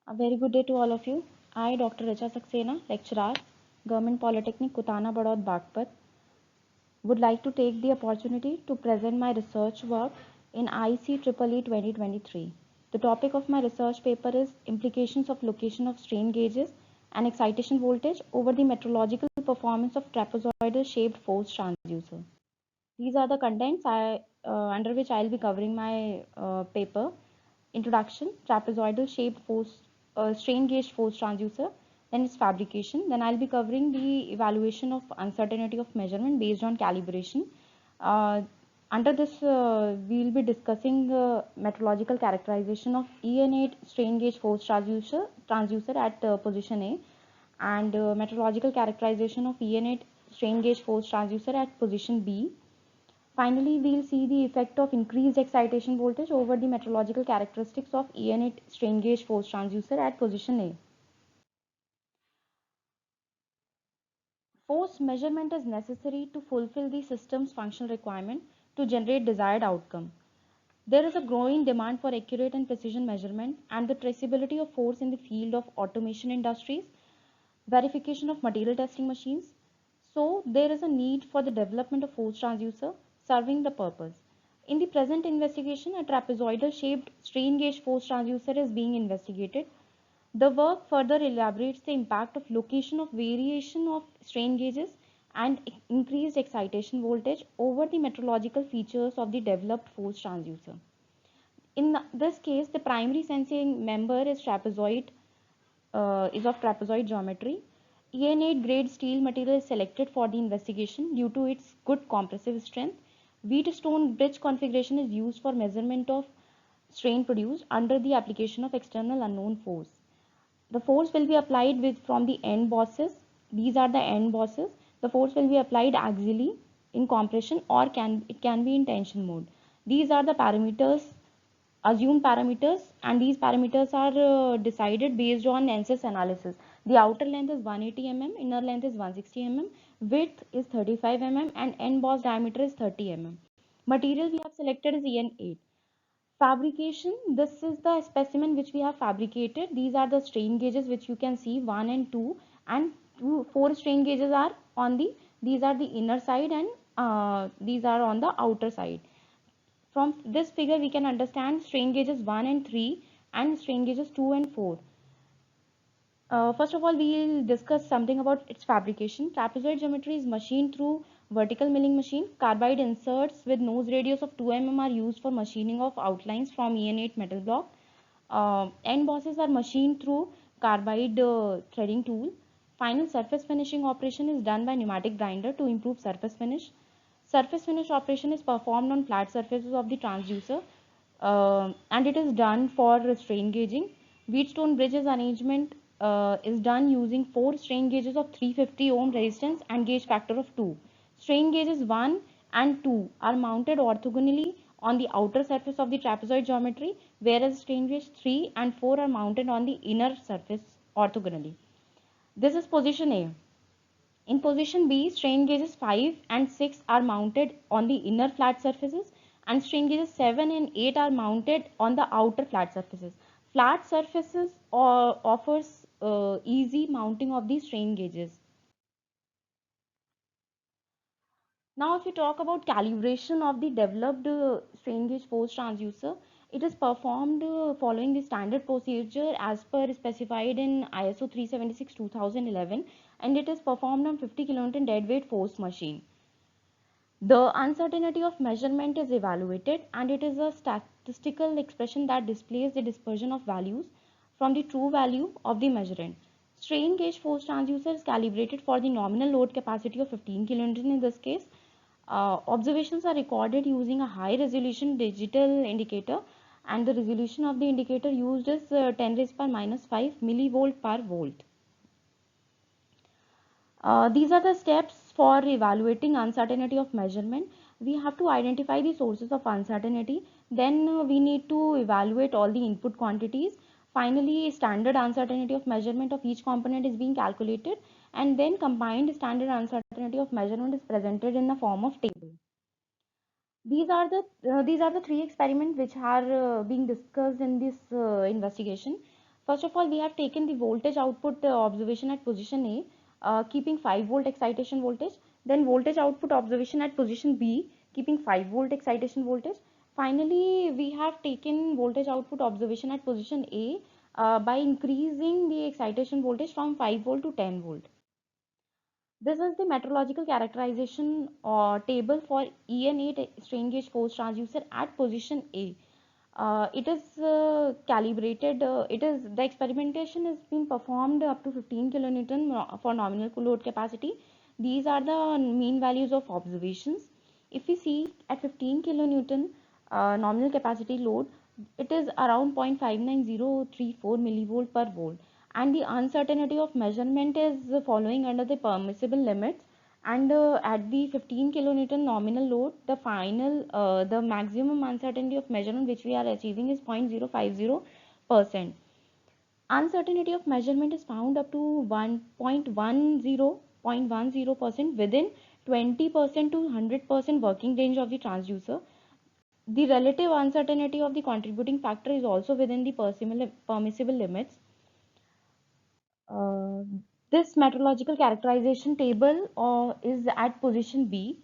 A very good day to all of you. I, Dr. Richa Saxena, lecturer, Government Polytechnic, Kutana Badod, Bagpat, would like to take the opportunity to present my research work in ICEEE 2023. The topic of my research paper is Implications of Location of Strain Gauges and Excitation Voltage over the Metrological Performance of Trapezoidal-Shaped Force Transducer. These are the contents under which I will be covering my paper. Introduction, trapezoidal shaped strain gauge force transducer, then its fabrication. Then I'll be covering the evaluation of uncertainty of measurement based on calibration. Uh, Under this, we will be discussing metrological characterization of EN8 strain gauge force transducer at position A, and metrological characterization of EN8 strain gauge force transducer at position B. Finally, we'll see the effect of increased excitation voltage over the metrological characteristics of EN8 strain gauge force transducer at position A. Force measurement is necessary to fulfill the system's functional requirement to generate desired outcome. There is a growing demand for accurate and precision measurement and the traceability of force in the field of automation industries, verification of material testing machines. So there is a need for the development of force transducer serving the purpose. In the present investigation, a trapezoidal shaped strain gauge force transducer is being investigated. The work further elaborates the impact of location of variation of strain gauges and increased excitation voltage over the metrological features of the developed force transducer. In this case, the primary sensing member is of trapezoid geometry. EN8 grade steel material is selected for the investigation due to its good compressive strength. Wheatstone bridge configuration is used for measurement of strain produced under the application of external unknown force. The force will be applied from the end bosses. These are the end bosses. The force will be applied axially in compression or it can be in tension mode. These are the parameters, assumed parameters, and these parameters are decided based on ANSYS analysis. The outer length is 180 mm, inner length is 160 mm, width is 35 mm, and end boss diameter is 30 mm. Material we have selected is EN8. Fabrication, this is the specimen which we have fabricated. These are the strain gauges which you can see 1 and 2, and 4 strain gauges are on these are the inner side, and these are on the outer side. From this figure we can understand strain gauges 1 and 3 and strain gauges 2 and 4. First of all, we will discuss something about its fabrication. Trapezoid geometry is machined through vertical milling machine. Carbide inserts with nose radius of 2 mm are used for machining of outlines from EN8 metal block. End bosses are machined through carbide threading tool. Final surface finishing operation is done by pneumatic grinder to improve surface finish. Surface finish operation is performed on flat surfaces of the transducer, and it is done for strain gauging. Wheatstone bridges arrangement is done using 4 strain gauges of 350 ohm resistance and gauge factor of 2. Strain gauges 1 and 2 are mounted orthogonally on the outer surface of the trapezoid geometry, whereas strain gauge 3 and 4 are mounted on the inner surface orthogonally. This is position A. In position B, strain gauges 5 and 6 are mounted on the inner flat surfaces, and strain gauges 7 and 8 are mounted on the outer flat surfaces. Flat surfaces offers easy mounting of the strain gauges. Now, if you talk about calibration of the developed strain gauge force transducer, it is performed following the standard procedure as per specified in ISO 376-2011, and it is performed on 50 kilonewton deadweight force machine. The uncertainty of measurement is evaluated, and it is a statistical expression that displays the dispersion of values from the true value of the measurand. Strain gauge force transducer is calibrated for the nominal load capacity of 15 kilonewton in this case. Observations are recorded using a high resolution digital indicator, and the resolution of the indicator used is 10 raised power minus 5 millivolt per volt. These are the steps for evaluating uncertainty of measurement. We have to identify the sources of uncertainty. Then we need to evaluate all the input quantities. Finally, standard uncertainty of measurement of each component is being calculated, and then combined standard uncertainty of measurement is presented in the form of table. These are the 3 experiments which are being discussed in this investigation. First of all, we have taken the voltage output observation at position A, keeping 5-volt excitation voltage. Then voltage output observation at position B, keeping 5-volt excitation voltage. Finally, we have taken voltage output observation at position A by increasing the excitation voltage from 5-volt to 10-volt. This is the metrological characterization table for EN8 strain gauge force transducer at position A. It is calibrated, the experimentation has been performed up to 15 kilonewton for nominal load capacity. These are the mean values of observations. If we see at 15 kilonewton nominal capacity load, it is around 0.59034 millivolt per volt, and the uncertainty of measurement is following under the permissible limits. And at the 15 kilonewton nominal load, the maximum uncertainty of measurement which we are achieving is 0.050%. Uncertainty of measurement is found up to 1.10% within 20% to 100% working range of the transducer. The relative uncertainty of the contributing factor is also within the permissible limits. Uh, this metrological characterization table is at position B.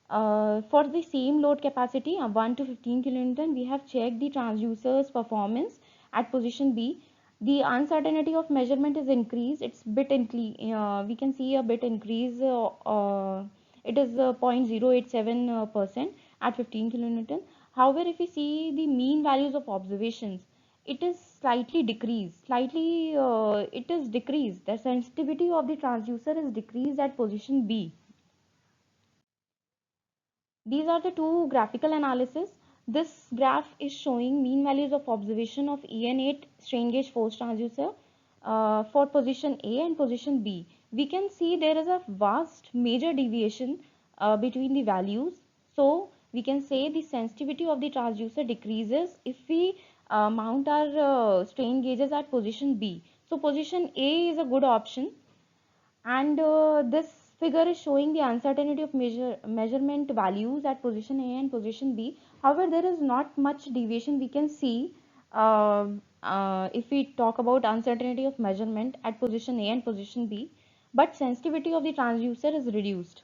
For the same load capacity, 1 to 15 kilonewton, we have checked the transducer's performance at position B. The uncertainty of measurement is increased. We can see a bit increase. It is 0.087% at 15 kilonewton. However, if we see the mean values of observations, it is slightly decreased. It is decreased. The sensitivity of the transducer is decreased at position B. These are the two graphical analysis. This graph is showing mean values of observation of EN8 strain gauge force transducer for position A and position B. We can see there is a vast major deviation between the values. So we can say the sensitivity of the transducer decreases if we mount our strain gauges at position B. So position A is a good option, and this figure is showing the uncertainty of measurement values at position A and position B. However, there is not much deviation we can see if we talk about uncertainty of measurement at position A and position B, but sensitivity of the transducer is reduced.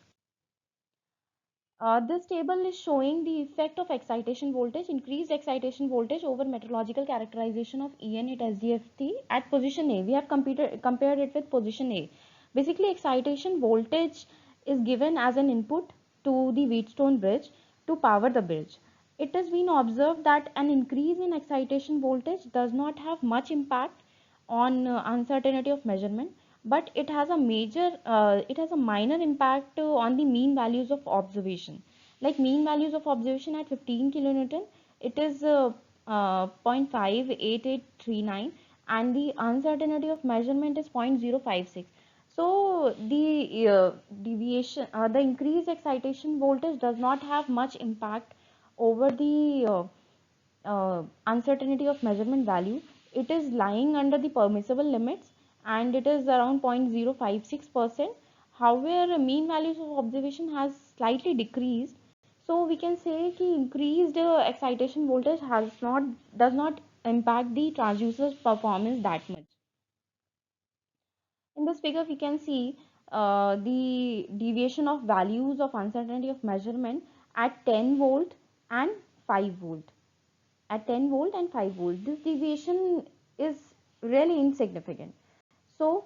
This table is showing the effect of excitation voltage, increased excitation voltage over metrological characterization of EN8 SDFT at position A. We have compared it with position A. Basically, excitation voltage is given as an input to the Wheatstone bridge to power the bridge. It has been observed that an increase in excitation voltage does not have much impact on uncertainty of measurement, but it has a minor impact on the mean values of observation. Like mean values of observation at 15 kilonewton, it is 0.58839, and the uncertainty of measurement is 0.056. So the increased excitation voltage does not have much impact over the uncertainty of measurement value. It is lying under the permissible limits, and it is around 0.056%. However, mean values of observation has slightly decreased. So we can say that increased excitation voltage does not impact the transducer's performance that much. In this figure, we can see the deviation of values of uncertainty of measurement at 10 volt and 5 volt. At 10 volt and 5 volt, this deviation is really insignificant. So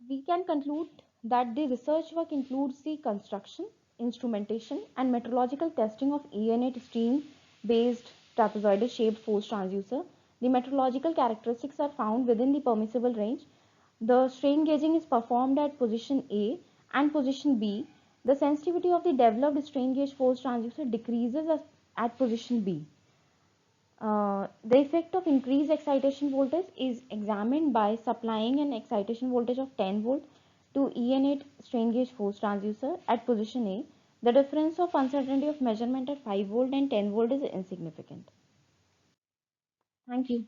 we can conclude that the research work includes the construction, instrumentation, and metrological testing of EN8 stream based trapezoidal shaped force transducer. The metrological characteristics are found within the permissible range. The strain gauging is performed at position A and position B. The sensitivity of the developed strain gauge force transducer decreases at position B. The effect of increased excitation voltage is examined by supplying an excitation voltage of 10 volt to EN8 strain gauge force transducer at position A. The difference of uncertainty of measurement at 5 volt and 10 volt is insignificant. Thank you.